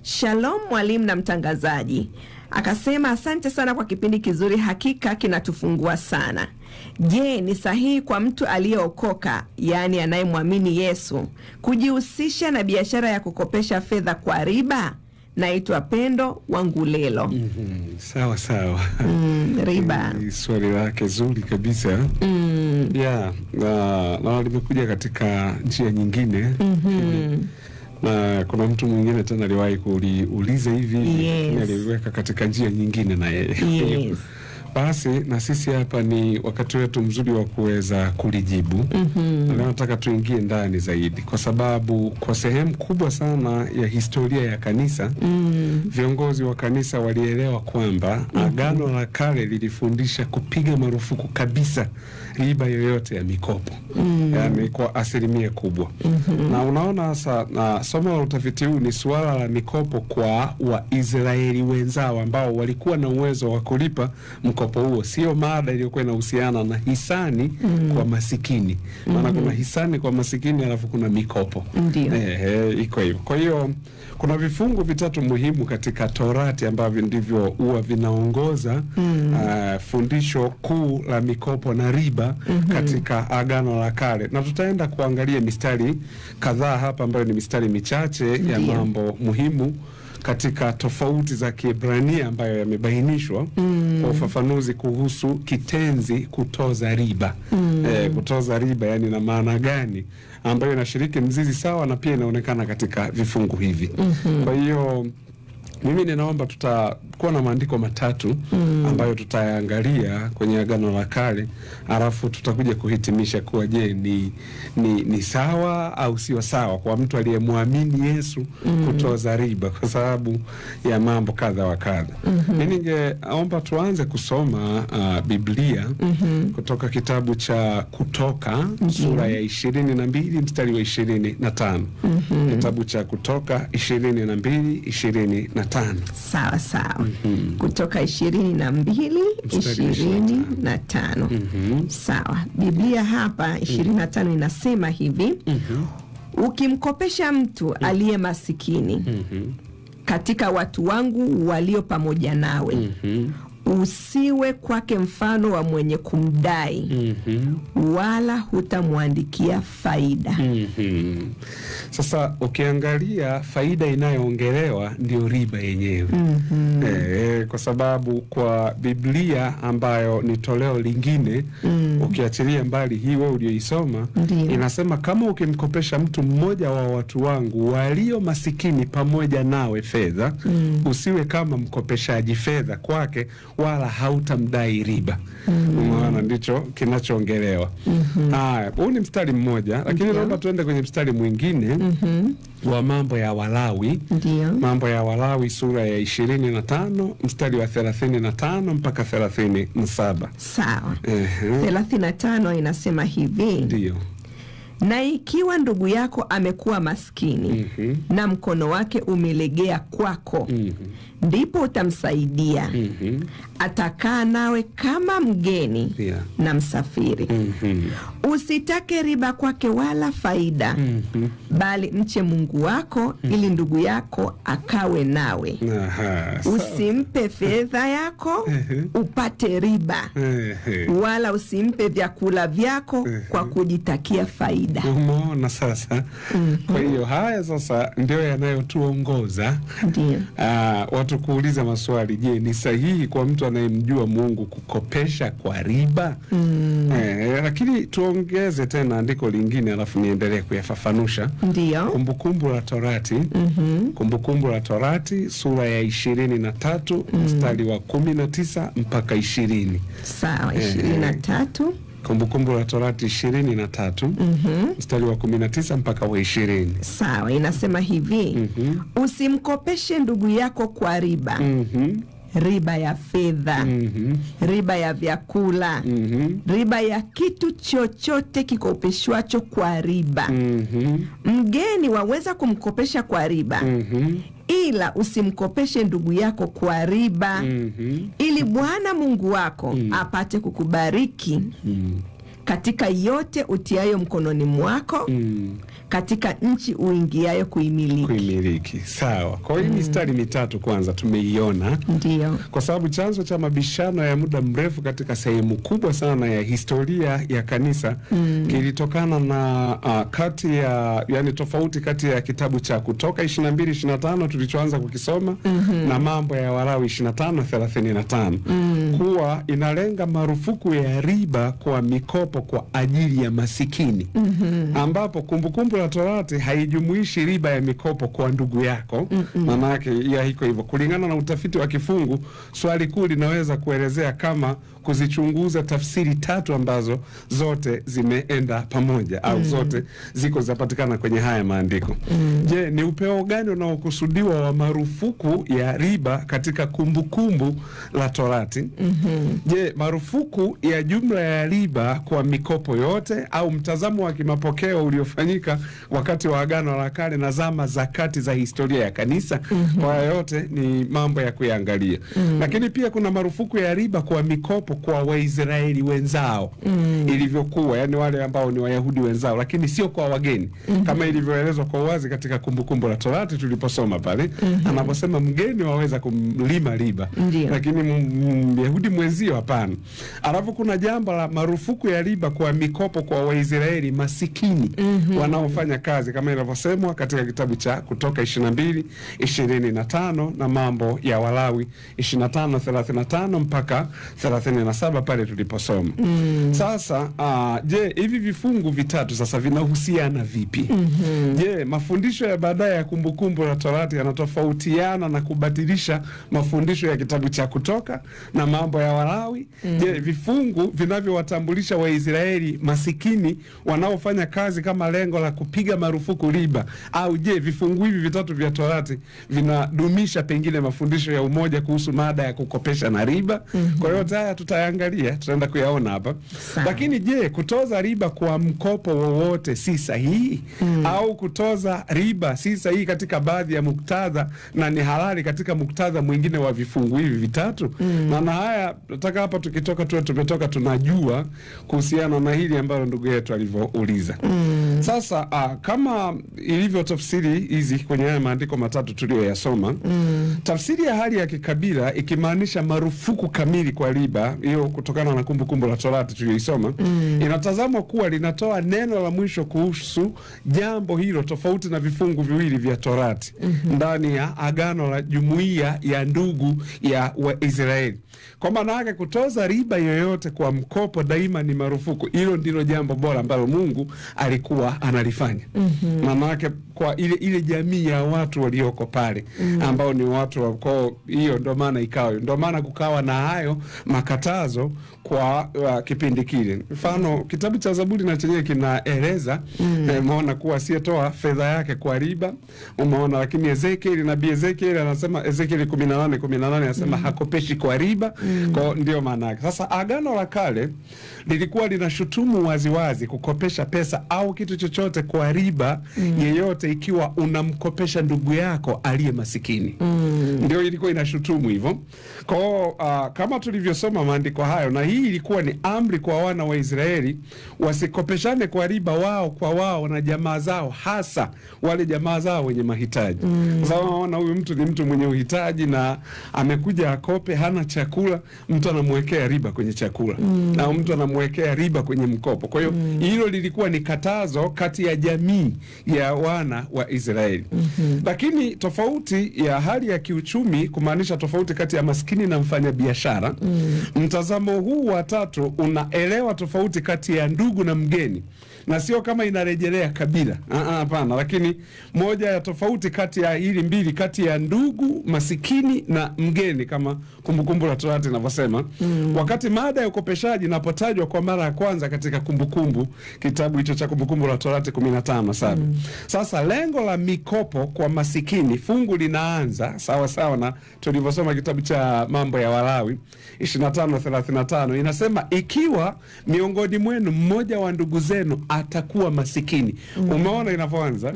Shalom mwalimu na mtangazaji. Akasema asante sana kwa kipindi kizuri, hakika kinatufungua sana. Je, ni sahihi kwa mtu aliyeokoka, yani anayemwamini Yesu, kujihusisha na biashara ya kukopesha fedha kwa riba? Naitwa Pendo Wangulelo. Sawa sawa. Riba. Swali lake zuri kabisa. Na limekuja katika njia nyingine. Na kuna mtu mwingine tena aliwahi kuuliza hivi, aliweka katika njia nyingine na yeye. Yes. Basi na sisi hapa ni wakati wetu mzuri wa kuweza kulijibu. Na nataka tuingie ndani zaidi, kwa sababu kwa sehemu kubwa sana ya historia ya kanisa, viongozi wa kanisa walielewa kwamba Agano la Kale lilifundisha kupiga marufuku kabisa riba yoyote ya mikopo. Yani kwa asilimia kubwa. Na unaona sasa, na somo la utafiti huu ni suala la mikopo kwa Waisraeli wenzao ambao walikuwa na uwezo wa kulipa mkopo huo. Sio mada iliyokuwa inahusiana na hisani kwa masikini. Maana kuna hisani kwa masikini alafu kuna mikopo. Iko hivyo. Kwa hiyo kuna vifungu vitatu muhimu katika Torati ambavyo ndivyo huwa vinaongoza fundisho kuu la mikopo na riba katika Agano la Kale. Na tutaenda kuangalia mistari kadhaa hapa ambayo ni mistari michache ya mambo muhimu katika tofauti za Kiebrania ambayo yamebainishwa kwa ufafanuzi kuhusu kitenzi kutoza riba. Kutoza riba yani na maana gani, ambayo inashiriki mzizi sawa na pia inaonekana katika vifungu hivi. Kwa hiyo mimi ninaomba tutakuwa na maandiko matatu ambayo tutayaangalia kwenye Agano la Kale, alafu tutakuja kuhitimisha kuwa je, ni sawa au sio sawa kwa mtu aliyemwamini Yesu kutoza riba kwa sababu ya mambo kadha wa kadha. Mimi ningeomba tuanze kusoma Biblia kutoka kitabu cha Kutoka sura ya 22 mstari wa 25. Kitabu cha Kutoka 22:25. Sawa sawa. Kutoka 22:25. Sawa. Biblia hapa 25 inasema hivi. Ukimkopesha mtu aliye masikini katika watu wangu walio pamoja nawe, usiwe kwake mfano wa mwenye kumdai, wala hutamwandikia faida. Sasa ukiangalia faida inayoongelewa ndio riba yenyewe. Kwa sababu kwa Biblia ambayo ni toleo lingine, ukiachilia mbali hii wewe ulioisoma, inasema kama ukimkopesha mtu mmoja wa watu wangu walio masikini pamoja nawe fedha, usiwe kama mkopeshaji fedha kwake, wala hautamdai riba. Unaona, ndicho kinachoongelewa. Huu ni mstari mmoja, lakini naomba tuende kwenye mstari mwingine wa Mambo ya Walawi. Mambo ya Walawi sura ya 25 mstari wa 35 mpaka 37. Sawa. 35 inasema hivi. Ndio. Na ikiwa ndugu yako amekuwa maskini na mkono wake umelegea kwako, ndipo utamsaidia. Atakaa nawe kama mgeni na msafiri. Usitake riba kwake wala faida, bali mche Mungu wako ili ndugu yako akawe nawe. Usimpe fedha yako upate riba, wala usimpe vyakula vyako kwa kujitakia faida. Umeona sasa? Kwa hiyo haya sasa ndio yanayotuongoza watu kuuliza maswali. Je, ni sahihi kwa mtu anayemjua Mungu kukopesha kwa riba? Lakini tuongeze tena andiko lingine alafu niendelee kuyafafanusha. Kumbukumbu la Torati. Kumbukumbu la Torati sura ya 23 mstari wa 19 mpaka 20. Sawa. 23. Kumbukumbu la Torati 23 mstari wa 19 mpaka wa 20. Sawa, inasema hivi. Usimkopeshe ndugu yako kwa riba. Riba ya fedha, riba ya vyakula, riba ya kitu chochote kikopeshwacho kwa riba. Mgeni waweza kumkopesha kwa riba, ila usimkopeshe ndugu yako kwa riba, ili Bwana Mungu wako apate kukubariki katika yote utiayo mkononi mwako, katika nchi uingiayo kuimiliki. Sawa. Kwa hiyo mistari mitatu kwanza tumeiona. Ndio. Kwa sababu chanzo cha mabishano ya muda mrefu katika sehemu kubwa sana ya historia ya kanisa kilitokana na tofauti kati ya kitabu cha Kutoka 22-25 tulichoanza kukisoma na Mambo ya Walawi 25-35 kuwa inalenga marufuku ya riba kwa mikopo kwa ajili ya masikini, ambapo Kumbukumbu la Torati haijumuishi riba ya mikopo kwa ndugu yako. Maana yake iko hivyo. Kulingana na utafiti wa kifungu, swali kuu linaweza kuelezea kama kuzichunguza tafsiri tatu ambazo zote zimeenda pamoja au zote ziko zapatikana kwenye haya maandiko. Je, ni upeo gani unaokusudiwa wa marufuku ya riba katika Kumbukumbu la Torati? Je, marufuku ya jumla ya riba kwa mikopo yote au mtazamo wa kimapokeo uliofanyika wakati wa Agano la Kale na zama za kati za historia ya kanisa? Kwa yote ni mambo ya kuyaangalia. Lakini pia kuna marufuku ya riba kwa mikopo kwa Waisraeli wenzao ilivyokuwa, yani wale ambao ni Wayahudi wenzao, lakini sio kwa wageni kama ilivyoelezwa kwa wazi katika Kumbukumbu la Torati tuliposoma pale anaposema mgeni waweza kumlima riba, lakini Myahudi mwenzio hapana. Alafu kuna jambo la marufuku ya riba kwa mikopo kwa Waisraeli masikini wanaofanya kazi kama ilivyosemwa katika kitabu cha Kutoka 22-25 na Mambo ya Walawi 25-35 mpaka 37 pale tuliposoma. Sasa je, hivi vifungu vitatu sasa vinahusiana vipi? Je, mafundisho ya baadaye ya Kumbukumbu la Torati yanatofautiana na kubatilisha mafundisho ya kitabu cha Kutoka na Mambo ya Walawi? Je, vifungu vinavyowatambulisha Waisraeli masikini wanaofanya kazi kama lengo la kupiga marufuku riba, au je, vifungu hivi vitatu vya Torati vinadumisha pengine mafundisho ya umoja kuhusu mada ya kukopesha na riba? Kwa hiyo haya tutaangalia, tutaenda kuyaona hapa. Lakini je, kutoza riba kwa mkopo wowote si sahihi? Au kutoza riba si sahihi katika baadhi ya muktadha na ni halali katika muktadha mwingine wa vifungu hivi vitatu? Na haya nataka hapa tukitoka tumetoka tunajua kuhusiana na hili ambalo ndugu yetu alivyouliza. Sasa kama ilivyo tafsiri hizi kwenye haya maandiko matatu tuliyoyasoma, tafsiri ya hali ya kikabila ikimaanisha marufuku kamili kwa riba, hiyo kutokana na Kumbukumbu la Torati tuliyoisoma, inatazamwa kuwa linatoa neno la mwisho kuhusu jambo hilo, tofauti na vifungu viwili vya Torati ndani ya agano la jumuiya ya ndugu ya Waisraeli. Kwa maana yake kutoza riba yoyote kwa mkopo daima ni marufuku. Hilo ndilo jambo bora ambalo Mungu alikuwa analifanya. Maana yake kwa ile jamii ya watu walioko pale ambao ni watu wa ukoo, hiyo ndio maana ndio maana kukawa na hayo makatazo kwa kipindi kile. Mfano kitabu cha Zaburi na chenyewe kinaeleza umeona kuwa asiyetoa fedha yake kwa riba, umeona. Lakini nabii Ezekiel anasema, Ezekiel 18:18 anasema hakopeshi kwa riba. Kwa ndio maana yake. Sasa Agano la Kale lilikuwa linashutumu waziwazi kukopesha pesa au kitu chochote kwa riba yeyote ikiwa unamkopesha ndugu yako aliye masikini. Ndio ilikuwa inashutumu hivyo. Kwa kama tulivyosoma maandiko hayo, na hii ilikuwa ni amri kwa wana wa Israeli wasikopeshane kwa riba wao kwa wao na jamaa zao, hasa wale jamaa zao wenye mahitaji. Sababu unaona huyu mtu ni mtu mwenye uhitaji na amekuja akope, hana chakula, mtu anamwekea riba kwenye chakula na mtu anamwekea riba kwenye mkopo. Kwa hiyo hilo lilikuwa ni katazo kati ya jamii ya wana wa Israeli. Lakini tofauti ya hali ya kiuchumi kumaanisha tofauti kati ya maskini na mfanyabiashara. Mtazamo huu wa tatu unaelewa tofauti kati ya ndugu na mgeni, na sio kama inarejelea kabila. Hapana, lakini moja ya tofauti kati ya hili mbili, kati ya ndugu masikini na mgeni, kama Kumbukumbu la Torati inavyosema. Wakati mada ya ukopeshaji inapotajwa kwa mara ya kwanza katika kitabu hicho cha Kumbukumbu la Torati 15:7. Sasa lengo la mikopo kwa masikini, fungu linaanza sawa sawa na tulivyosoma kitabu cha Mambo ya Walawi 25:35. Inasema ikiwa miongoni mwenu mmoja wa ndugu zenu atakuwa masikini. Umeona inavyoanza?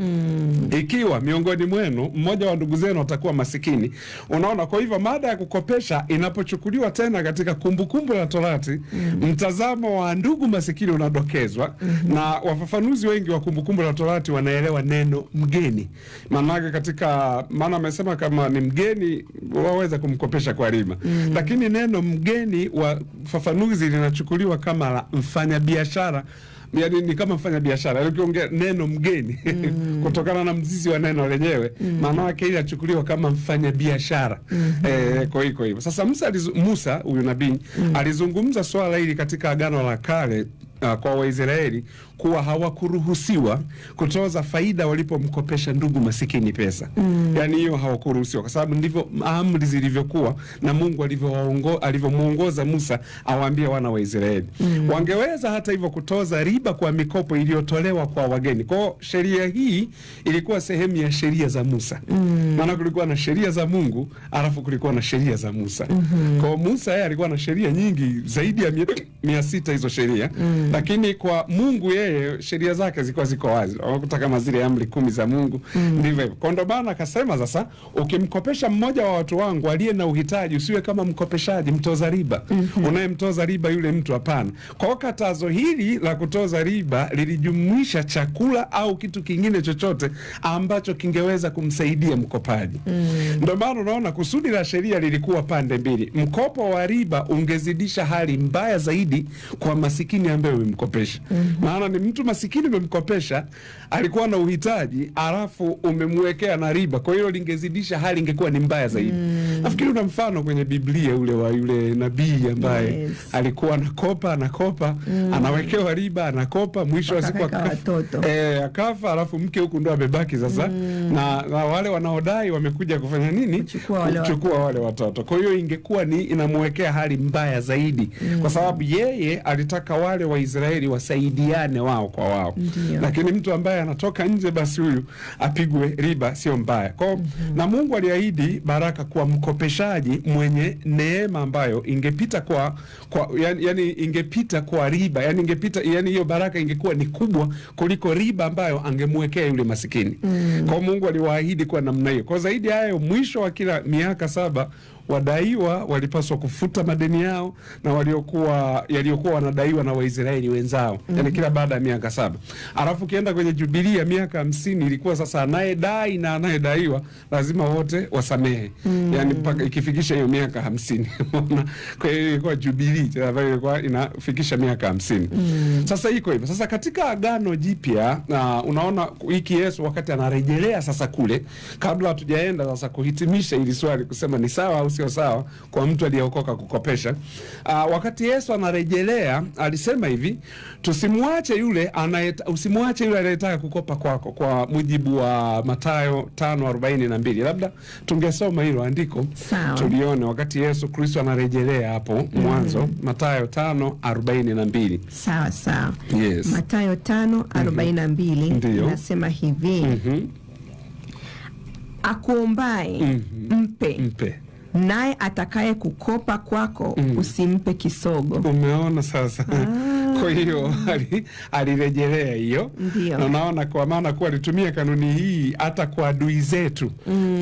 Ikiwa miongoni mwenu mmoja wa ndugu zenu atakuwa masikini. Unaona, kwa hivyo mada ya kukopesha inapochukuliwa tena katika Kumbukumbu la Torati, mtazamo wa ndugu masikini unadokezwa. Na wafafanuzi wengi wa Kumbukumbu la Torati wanaelewa neno mgeni. Maana amesema kama ni mgeni waweza kumkopesha kwa riba. Lakini neno mgeni wafafanuzi linachukuliwa kama la mfanyabiashara. Yani ni kama mfanya biashara. Ukiongea neno mgeni kutokana na mzizi wa neno lenyewe, maana yake ile inachukuliwa kama mfanya biashara. Kwa hivyo sasa Musa huyu nabii alizungumza swala hili katika Agano la Kale kwa Waisraeli kuwa hawakuruhusiwa kutoza faida walipomkopesha ndugu masikini pesa. Yani hiyo hawakuruhusiwa kwa sababu ndivyo amri zilivyokuwa na Mungu alivyomuongoza Musa awaambie wana wa Israeli. Wangeweza hata hivyo kutoza riba kwa mikopo iliyotolewa kwa wageni. Kwa sheria hii ilikuwa sehemu ya sheria za Musa. Maana kulikuwa na sheria za Mungu, alafu kulikuwa na sheria za Musa. Kwa Musa yeye alikuwa na sheria nyingi zaidi ya 600 hizo sheria. Lakini kwa Mungu yeye sheria zake ziko wazi. Wakuta kama zile amri 10 za Mungu. Ndivyo hivyo. Kwa ndo maana akasema sasa ukimkopesha mmoja wa watu wangu aliye na uhitaji usiwe kama mkopeshaji mtoza riba. Unayemtoza riba yule mtu hapana. Kwa katazo hili la kutoza riba lilijumuisha chakula au kitu kingine chochote ambacho kingeweza kumsaidia mkopaji. Ndio maana unaona kusudi la sheria lilikuwa pande mbili. Mkopo wa riba ungezidisha hali mbaya zaidi kwa masikini ambaye umemkopesha. Maana ni mtu masikini umemkopesha, alikuwa na uhitaji, alafu umemwekea na riba. Kwa hiyo lingezidisha hali, ingekuwa ni mbaya zaidi. Nafikiri una mfano kwenye Biblia ule wa yule nabii ambaye alikuwa anakopa, anawekewa riba, anakopa, mwisho wa siku akafa, alafu mke huku ndo amebaki sasa. Na wale wanaodai wamekuja kufanya nini? Kuchukua wale watoto. Kwa hiyo ingekuwa ni inamwekea hali mbaya zaidi. Kwa sababu yeye alitaka wale wa Israeli wasaidiane wao kwa wao. Lakini mtu ambaye anatoka nje, basi huyu apigwe riba, sio mbaya. Kwa na Mungu aliahidi baraka kwa mkopeshaji mwenye neema ambayo ingepita yani ingepita kwa riba, yani hiyo baraka ingekuwa ni kubwa kuliko riba ambayo angemwekea yule masikini. Kwa Mungu aliwaahidi kwa namna hiyo. Kwa zaidi hayo, mwisho wa kila miaka 7 wadaiwa walipaswa kufuta madeni yao na yaliokuwa wanadaiwa na Waisraeli wenzao. Yani kila baada ya miaka 7. Alafu kienda kwenye Jubilia miaka 50 ilikuwa sasa anayedai na anayedaiwa lazima wote wasamehe. Yani mpaka ikifikisha hiyo miaka 50. Kwa hiyo ilikuwa Jubilee ambayo ilikuwa inafikisha miaka 50. Sasa iko hivyo. Sasa katika Agano Jipya unaona hiki Yesu wakati anarejelea sasa kule, kabla hatujaenda sasa kuhitimisha ili swali kusema ni sawa au sio sawa kwa mtu aliyeokoka kukopesha. Wakati Yesu anarejelea alisema hivi, usimwache yule anayetaka kukopa kwako, kwa mujibu wa Mathayo 5:42. Labda tungesoma hilo andiko tulione wakati Yesu Kristo anarejelea hapo mwanzo, Mathayo 5:42. Sawa. Yes. Mathayo 5:42 nasema hivi. Akuombaye mpe, naye atakaye kukopa kwako usimpe kisogo. Umeona sasa? Kwa hiyo alirejelea hiyo. Na unaona kwa maana kuwa alitumia kanuni hii hata kwa adui zetu.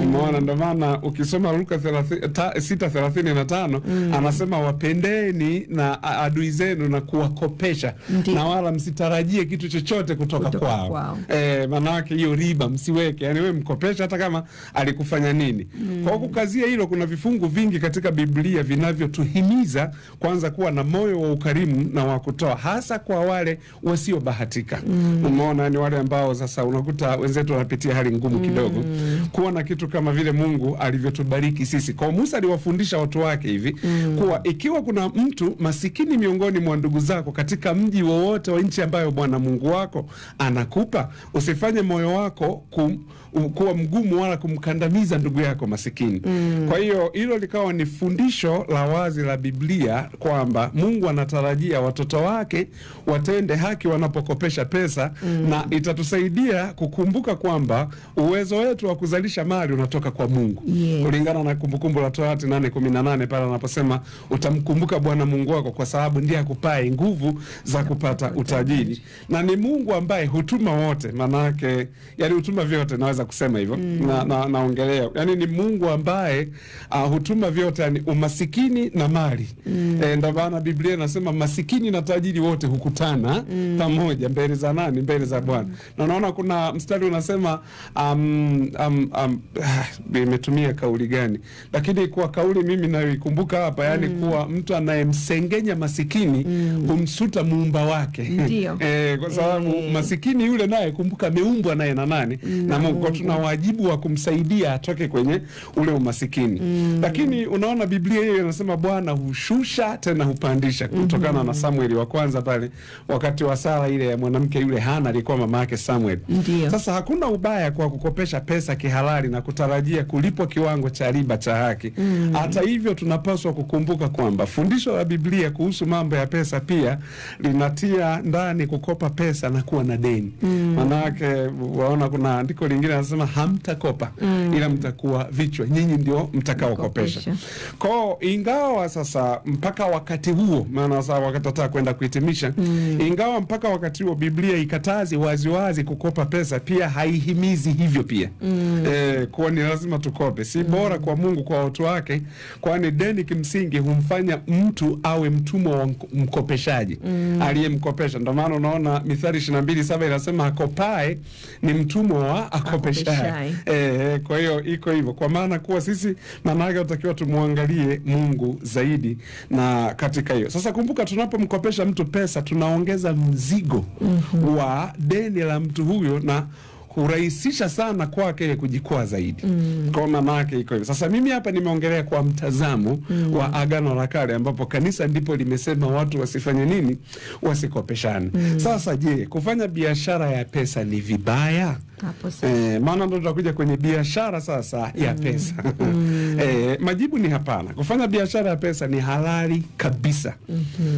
Umeona, ndio maana ukisoma Luka 6:35 anasema wapendeni na adui zenu na kuwakopesha, na wala msitarajie kitu chochote kutoka kwao. Maana yake hiyo riba msiweke. Yani wewe mkopesha hata kama alikufanya nini. Kwa kukazia hilo, kuna vifungu vingi katika Biblia vinavyotuhimiza kwanza kuwa na moyo wa ukarimu na wa kutoa, hasa kwa wale wasiobahatika. Umeona, ni wale ambao sasa unakuta wenzetu wanapitia hali ngumu kidogo. Kuwa na kitu kama vile Mungu alivyotubariki sisi. Kwa Musa aliwafundisha watu wake hivi, kuwa ikiwa kuna mtu masikini miongoni mwa ndugu zako katika mji wowote wa nchi ambayo Bwana Mungu wako anakupa, usifanye moyo wako kuwa mgumu wala kumkandamiza ndugu yako masikini. Kwa hiyo hilo likawa ni fundisho la wazi la Biblia kwamba Mungu anatarajia watoto wake watende haki wanapokopesha pesa. Na itatusaidia kukumbuka kwamba uwezo wetu wa kuzalisha mali unatoka kwa Mungu. Kulingana na Kumbukumbu la Torati 8:18 pale anaposema utamkumbuka Bwana Mungu wako kwa sababu ndiye akupae nguvu za kupata utajiri. Na ni Mungu ambaye hutuma wote, manake yani hutuma vyote, naweza kusema hivyo. Naongelea yani ni Mungu ambaye hutuma vyote, yani umasikini na mali. Ndio maana Biblia inasema masikini na tajiri wote hukutana pamoja mbele za nani? Mbele za Bwana. Na naona kuna mstari unasema imetumia kauli gani, lakini kwa kauli mimi naikumbuka hapa, yani kuwa mtu anayemsengenya masikini humsuta muumba wake. Kwa sababu masikini yule naye kumbuka ameumbwa naye na nani? Na Mungu. Kwa tuna wajibu wa kumsaidia atoke kwenye ule umasikini. Lakini unaona Biblia hiyo inasema Bwana hushusha tena hupandisha, kutokana na Samueli wa kwanza pale wakati wa sala ile ya mwanamke yule Hana alikuwa mama yake Samuel. Sasa hakuna ubaya kwa kukopesha pesa kihalali na kutarajia kulipwa kiwango cha riba cha haki. Hata hivyo tunapaswa kukumbuka kwamba fundisho la Biblia kuhusu mambo ya pesa pia linatia ndani kukopa pesa na kuwa na deni. Manake waona kuna andiko lingine linasema hamtakopa ila mtakuwa vichwa, nyinyi ndio mtakaokopesha. Kwa ingawa sasa mpaka wakati huo, maana sasa wakati tataka kwenda kuhitimisha, ingawa mpaka wakati huo Biblia ikatazi waziwazi kukopa pesa, pia haihimizi hivyo pia. Kwa ni lazima tukope. Si bora kwa Mungu kwa watu wake, kwani deni kimsingi humfanya mtu awe mtumwa wa mkopeshaji aliyemkopesha. Ndio maana unaona Mithali 22:7 inasema akopae ni mtumwa wa akopeshaye. Kwa hiyo iko hivyo, kwa maana kuwa sisi maana utakiwa tumuangalie Mungu zaidi na katika hiyo. Sasa kumbuka, tunapomkopesha mtu pesa tunaongeza mzigo wa deni la mtu huyo na hurahisisha sana kwake kujikwaa zaidi. Kwa maana yake iko hivyo. Sasa mimi hapa nimeongelea kwa mtazamo wa Agano la Kale, ambapo kanisa ndipo limesema watu wasifanye nini? Wasikopeshane. Sasa je, kufanya biashara ya pesa ni vibaya? Hapo sasa. Maana ndo tutakuja kwenye biashara sasa ya pesa. Majibu ni hapana. Kufanya biashara ya pesa ni halali kabisa.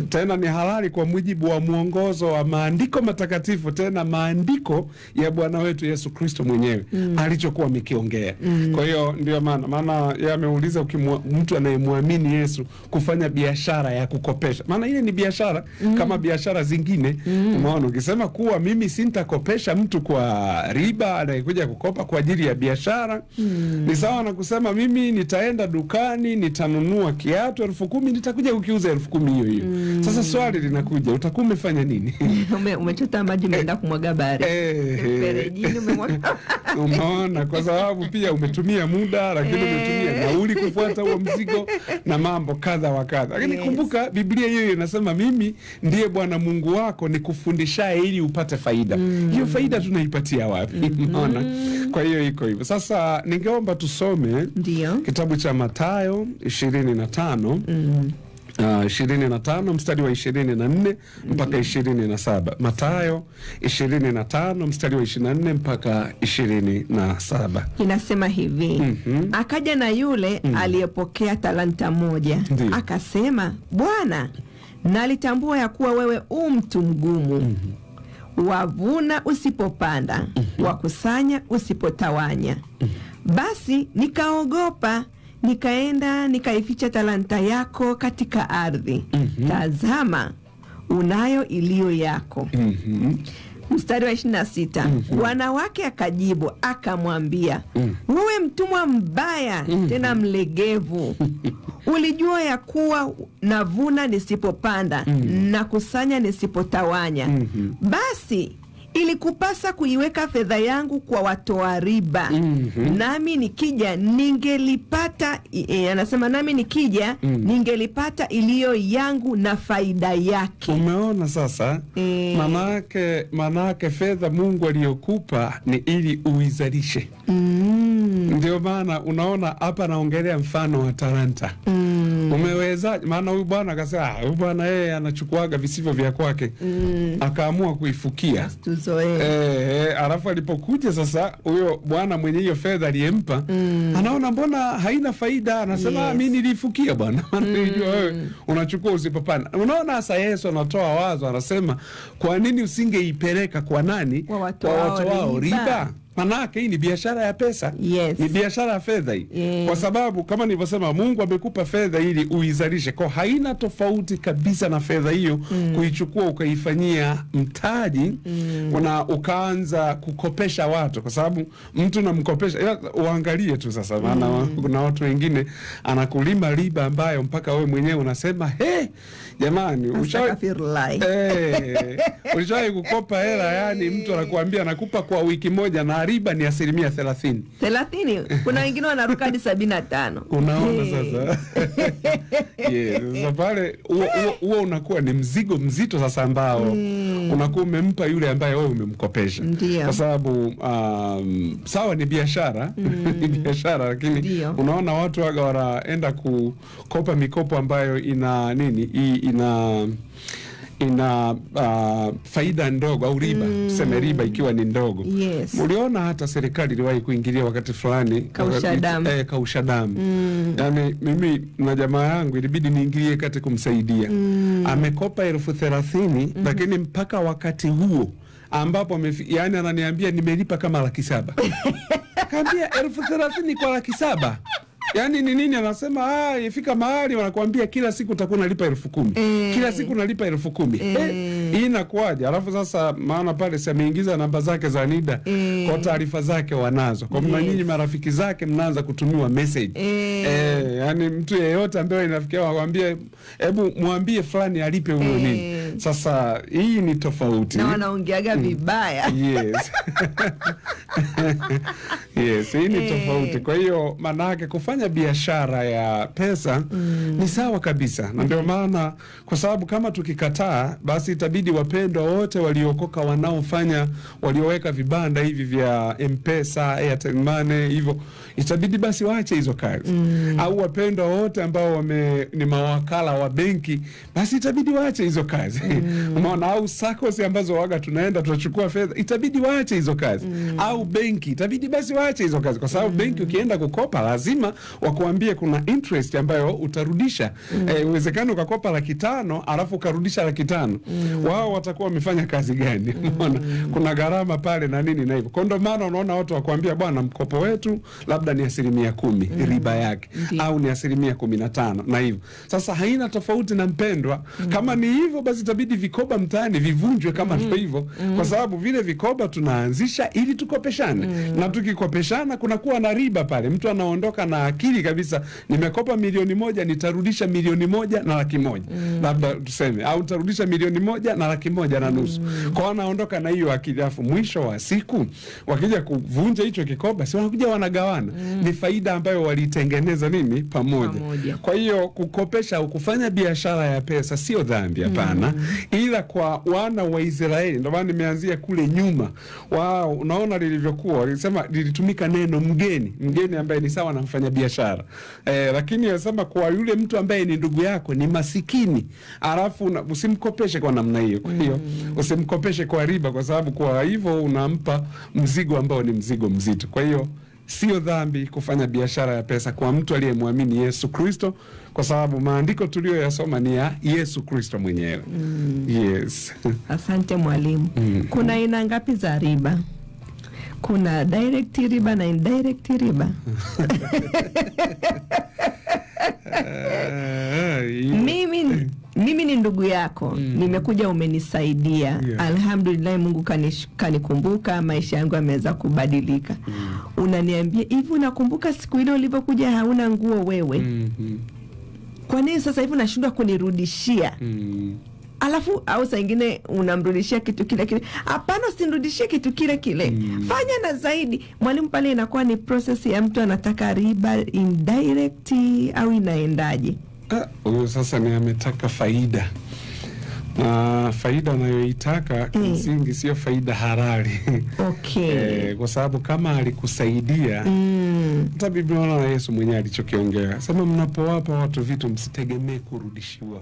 Tena ni halali kwa mujibu wa mwongozo wa maandiko matakatifu, tena maandiko ya Bwana wetu Yesu Kristo mwenyewe alichokuwa amekiongea. Kwa hiyo ndio maana yeye ameuliza mtu anayemwamini Yesu kufanya biashara ya kukopesha. Maana ile ni biashara kama biashara zingine. Umeona, ukisema kuwa mimi sintakopesha mtu kwa riba anayekuja kukopa kwa ajili ya biashara, ni sawa na kusema mimi nitaenda dukani nitanunua kiatu 10,000 nitakuja kukiuza 10,000 hiyo hiyo. Sasa swali linakuja, utakuwa umefanya nini? Umechota maji umeenda kumwaga bahari. Umeona, kwa sababu pia umetumia muda, lakini umetumia nauli kufuata huo mzigo na mambo kadha wa kadha. Lakini kumbuka Biblia hiyo inasema mimi ndiye Bwana Mungu wako nikufundishaye ili upate faida. Hiyo faida tunaipatia wapi? Unaona? Kwa hiyo iko hivyo. Sasa ningeomba tusome kitabu cha Mathayo 25 25 mstari wa 24 mpaka 27. Mathayo 25 mstari wa 24 mpaka 27. Inasema hivi. Akaja na yule aliyepokea talanta moja. Akasema, Bwana, nalitambua ya kuwa wewe mtu mgumu. Wavuna usipopanda, wakusanya usipotawanya. Basi nikaogopa, nikaenda nikaificha talanta yako katika ardhi. Tazama, unayo iliyo yako. Mstari wa 26. Bwana wake akajibu akamwambia, wewe mtumwa mbaya tena mlegevu, ulijua ya kuwa navuna nisipopanda na kusanya nisipotawanya. Basi ilikupasa kuiweka fedha yangu kwa watoa riba. Nami nikija ningelipata, anasema nami nikija ningelipata iliyo yangu na faida yake. Umeona sasa? Manake fedha Mungu aliyokupa ni ili uizalishe. Ndio maana unaona hapa naongelea mfano wa talanta. Umeweza, maana huyu bwana akasema huyu bwana yeye anachukuaga visivyo vya kwake. Akaamua kuifukia. Alafu alipokuja sasa huyo bwana mwenye hiyo fedha aliyempa, anaona mbona haina faida, anasema mimi nilifukia bwana. Unajua wewe unachukua usipopana. Unaona sasa Yesu anatoa wazo, anasema kwa nini usingeipeleka kwa nani? Kwa watu wao riba. Manake hii ni biashara ya pesa. Yes. Ni biashara ya fedha hii. Kwa sababu kama nilivyosema, Mungu amekupa fedha ili uizalishe. Kwa haina tofauti kabisa na fedha hiyo kuichukua ukaifanyia mtaji na ukaanza kukopesha watu, kwa sababu mtu namkopesha, uangalie tu sasa, maana kuna watu wengine anakulima riba ambayo mpaka wewe mwenyewe unasema jamani, ulishawahi kukopa hela, yani mtu anakuambia anakupa kwa wiki moja na riba ni 30%. 30? Kuna wengine wanaruka hadi 75. Unaona sasa? Sasa pale huo unakuwa ni mzigo mzito sasa ambao unakuwa umempa yule ambaye wewe umemkopesha. Kwa sababu sawa ni biashara, ni biashara, lakini unaona watu waga wanaenda kukopa mikopo ambayo ina ina faida ndogo au riba, tuseme riba ikiwa ni ndogo. Uliona hata serikali iliwahi kuingilia wakati fulani kausha damu. Yani mimi na jamaa yangu ilibidi niingilie kati kumsaidia. Amekopa 30,000 lakini mpaka wakati huo ambapo yani ananiambia nimelipa kama 700,000. Kaambia 30,000 kwa 700,000. Yani ni nini? Anasema ifika mahali wanakuambia kila siku utakuwa unalipa 10,000. Kila siku unalipa 10,000. Hii inakuaje? Alafu sasa maana pale si ameingiza namba zake za NIDA, kwa taarifa zake wanazo. Kwa maana nyinyi marafiki zake mnaanza kutumiwa message. Yani mtu yeyote ambaye inafikia wakwambie hebu muambie fulani alipe huyo nini. Sasa hii ni tofauti. Na wanaongeaga vibaya. Hii ni tofauti. Kwa hiyo manake kufanya biashara ya pesa ni sawa kabisa. Na ndio maana, kwa sababu kama tukikataa, basi itabidi wapendwa wote waliokoka walioweka vibanda hivi vya M-Pesa, Airtel Money hivyo, itabidi basi waache hizo kazi. Au wapendwa wote ambao ni mawakala wa benki, basi itabidi waache hizo kazi. Umeona? Au SACCOS ambazo waga tunaenda tunachukua fedha, itabidi waache hizo kazi. Au benki, itabidi basi waache hizo kazi, kwa sababu benki ukienda kukopa lazima wakuambie kuna interest ambayo utarudisha. Uwezekano ukakopa 500,000 alafu ukarudisha 500,000. Wao watakuwa wamefanya kazi gani? Unaona? Kuna gharama pale na nini na hivyo. Kwa ndio maana unaona watu wakwambia bwana, mkopo wetu labda ni 10% riba yake, au ni 15% na hivyo. Sasa haina tofauti na mpendwa. Kama ni hivyo basi itabidi vikoba mtaani vivunjwe kama ndio hivyo, kwa sababu vile vikoba tunaanzisha ili tukopeshane. Na tukikopeshana kunakuwa na riba pale. Mtu anaondoka na akili kabisa, nimekopa 1,000,000 nitarudisha 1,100,000 labda tuseme, au nitarudisha 1,100,000 kwa anaondoka na hiyo akili. Afu mwisho wa siku wakija kuvunja hicho kikoba, si wanakuja wanagawana. Ni faida ambayo walitengeneza nini pamoja. Kwa hiyo kukopesha au kufanya biashara ya pesa sio dhambi, hapana. Ila kwa wana wa Israeli, ndio maana nimeanzia kule nyuma. Wao unaona lilivyokuwa, walisema lilitumika neno mgeni ambaye ni sawa na mfanya biashara. Lakini anasema kwa yule mtu ambaye ni ndugu yako, ni masikini, alafu usimkopeshe kwa namna hiyo. Kwa hiyo usimkopeshe kwa riba, kwa sababu kwa hivyo unampa mzigo ambao ni mzigo mzito. Kwa hiyo sio dhambi kufanya biashara ya pesa kwa mtu aliyemwamini Yesu Kristo, kwa sababu maandiko tuliyoyasoma ni ya Yesu Kristo mwenyewe. Asante mwalimu. Kuna aina ngapi za riba? Kuna direct riba na indirect riba. Mimi ni ndugu yako, nimekuja umenisaidia. Alhamdulillah, Mungu kanikumbuka, maisha yangu yameweza kubadilika. Unaniambia hivi, unakumbuka siku ile ulipokuja hauna nguo wewe? Kwa nini sasa hivi unashindwa kunirudishia? Alafu au saa nyingine unamrudishia kitu kile kile. Hapana, usinirudishie kitu kile kile. Fanya na zaidi. Mwalimu, pale inakuwa ni process ya mtu anataka riba indirect au inaendaje? Huyo sasa ni ametaka faida. Na faida anayoitaka kimsingi sio faida halali. Kwa sababu kama alikusaidia, hata Biblia na Yesu mwenyewe alichokiongea, sema mnapowapa watu vitu msitegemee kurudishiwa.